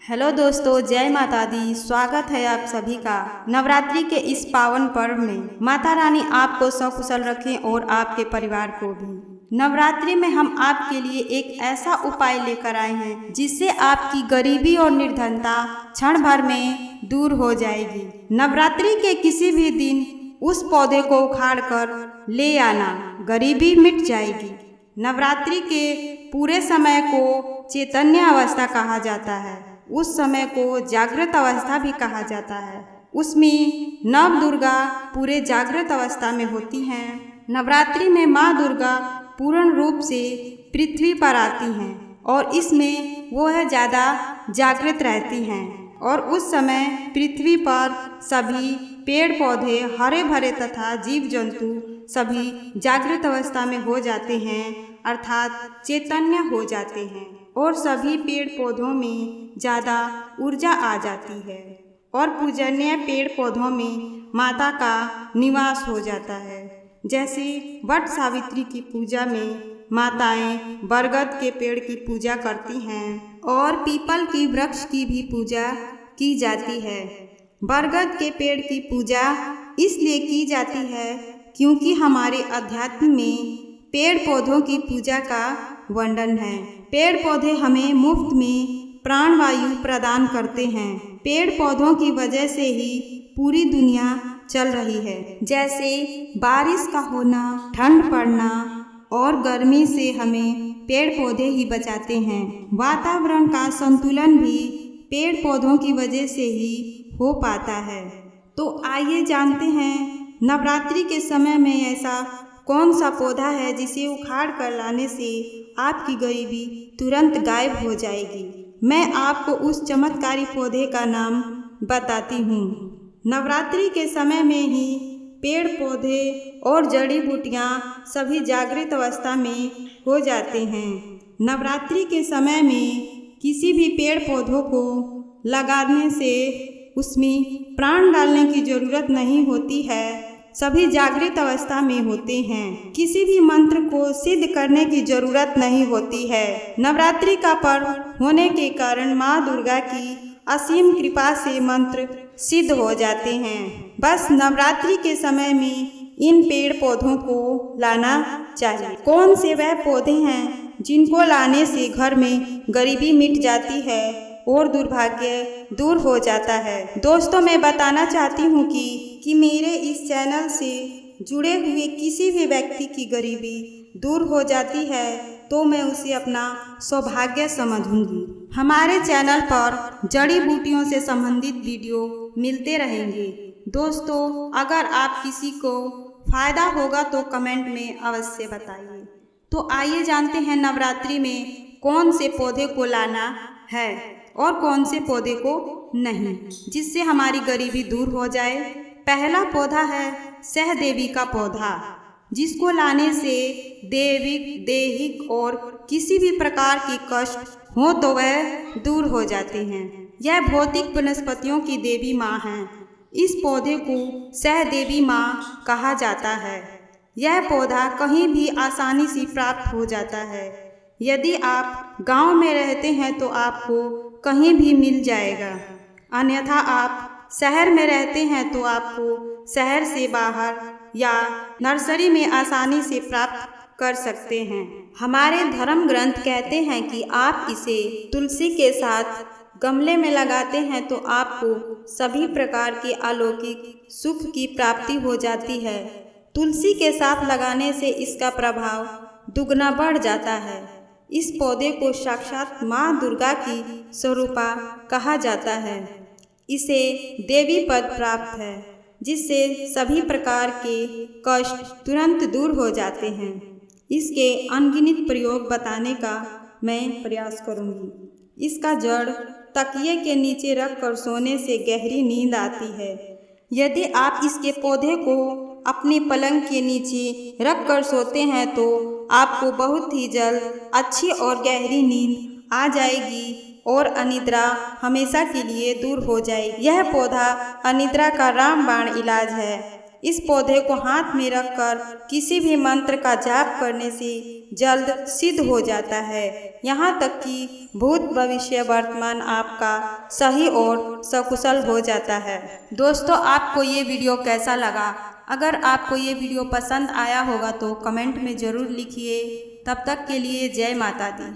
Hello दोस्तों, जय माता दी। स्वागत है आप सभी का नवरात्रि के इस पावन पर्व में। माता रानी आपको सकुशल रखें और आपके परिवार को भी। नवरात्रि में हम आपके लिए एक ऐसा उपाय लेकर आए हैं जिससे आपकी गरीबी और निर्धनता क्षण भर में दूर हो जाएगी। नवरात्रि के किसी भी दिन उस पौधे को उखाड़ कर ले आना, गरीबी मिट जाएगी। नवरात्रि के पूरे समय को चैतन्य अवस्था कहा जाता है। उस समय को जागृत अवस्था भी कहा जाता है। उसमें नव दुर्गा पूरे जागृत अवस्था में होती हैं। नवरात्रि में माँ दुर्गा पूर्ण रूप से पृथ्वी पर आती हैं और इसमें वह ज़्यादा जागृत रहती हैं और उस समय पृथ्वी पर सभी पेड़ पौधे हरे भरे तथा जीव जंतु सभी जागृत अवस्था में हो जाते हैं, अर्थात चैतन्य हो जाते हैं और सभी पेड़ पौधों में ज़्यादा ऊर्जा आ जाती है और पूजनीय पेड़ पौधों में माता का निवास हो जाता है। जैसे वट सावित्री की पूजा में माताएं बरगद के पेड़ की पूजा करती हैं और पीपल की वृक्ष की भी पूजा की जाती है। बरगद के पेड़ की पूजा इसलिए की जाती है क्योंकि हमारे अध्यात्म में पेड़ पौधों की पूजा का वर्णन है। पेड़ पौधे हमें मुफ्त में प्राणवायु प्रदान करते हैं। पेड़ पौधों की वजह से ही पूरी दुनिया चल रही है। जैसे बारिश का होना, ठंड पड़ना और गर्मी से हमें पेड़ पौधे ही बचाते हैं। वातावरण का संतुलन भी पेड़ पौधों की वजह से ही हो पाता है। तो आइए जानते हैं नवरात्रि के समय में ऐसा कौन सा पौधा है जिसे उखाड़ कर लाने से आपकी गरीबी तुरंत गायब हो जाएगी। मैं आपको उस चमत्कारी पौधे का नाम बताती हूँ। नवरात्रि के समय में ही पेड़ पौधे और जड़ी बूटियाँ सभी जागृत अवस्था में हो जाते हैं। नवरात्रि के समय में किसी भी पेड़ पौधों को लगाने से उसमें प्राण डालने की जरूरत नहीं होती है, सभी जागृत अवस्था में होते हैं। किसी भी मंत्र को सिद्ध करने की जरूरत नहीं होती है। नवरात्रि का पर्व होने के कारण माँ दुर्गा की असीम कृपा से मंत्र सिद्ध हो जाते हैं। बस नवरात्रि के समय में इन पेड़ पौधों को लाना चाहिए। कौन से वह पौधे हैं जिनको लाने से घर में गरीबी मिट जाती है और दुर्भाग्य दूर हो जाता है। दोस्तों, मैं बताना चाहती हूँ कि मेरे इस चैनल से जुड़े हुए किसी भी व्यक्ति की गरीबी दूर हो जाती है तो मैं उसे अपना सौभाग्य समझूंगी। हमारे चैनल पर जड़ी बूटियों से संबंधित वीडियो मिलते रहेंगे। दोस्तों, अगर आप किसी को फायदा होगा तो कमेंट में अवश्य बताइए। तो आइए जानते हैं नवरात्रि में कौन से पौधे को लाना है और कौन से पौधे को नहीं, जिससे हमारी गरीबी दूर हो जाए। पहला पौधा है सहदेवी का पौधा, जिसको लाने से दैहिक और किसी भी प्रकार की कष्ट हो तो वह दूर हो जाते हैं। यह भौतिक वनस्पतियों की देवी माँ है। इस पौधे को सहदेवी माँ कहा जाता है। यह पौधा कहीं भी आसानी से प्राप्त हो जाता है। यदि आप गांव में रहते हैं तो आपको कहीं भी मिल जाएगा, अन्यथा आप शहर में रहते हैं तो आपको शहर से बाहर या नर्सरी में आसानी से प्राप्त कर सकते हैं। हमारे धर्म ग्रंथ कहते हैं कि आप इसे तुलसी के साथ गमले में लगाते हैं तो आपको सभी प्रकार के अलौकिक सुख की प्राप्ति हो जाती है। तुलसी के साथ लगाने से इसका प्रभाव दुगना बढ़ जाता है। इस पौधे को साक्षात माँ दुर्गा की स्वरूपा कहा जाता है। इसे देवी पद प्राप्त है, जिससे सभी प्रकार के कष्ट तुरंत दूर हो जाते हैं। इसके अनगिनत प्रयोग बताने का मैं प्रयास करूंगी। इसका जड़ तकिए के नीचे रख कर सोने से गहरी नींद आती है। यदि आप इसके पौधे को अपने पलंग के नीचे रख कर सोते हैं तो आपको बहुत ही जल्द अच्छी और गहरी नींद आ जाएगी और अनिद्रा हमेशा के लिए दूर हो जाएगी। यह पौधा अनिद्रा का रामबाण इलाज है। इस पौधे को हाथ में रखकर किसी भी मंत्र का जाप करने से जल्द सिद्ध हो जाता है। यहाँ तक कि भूत भविष्य वर्तमान आपका सही और सकुशल हो जाता है। दोस्तों, आपको ये वीडियो कैसा लगा? अगर आपको ये वीडियो पसंद आया होगा तो कमेंट में ज़रूर लिखिए। तब तक के लिए जय माता दी।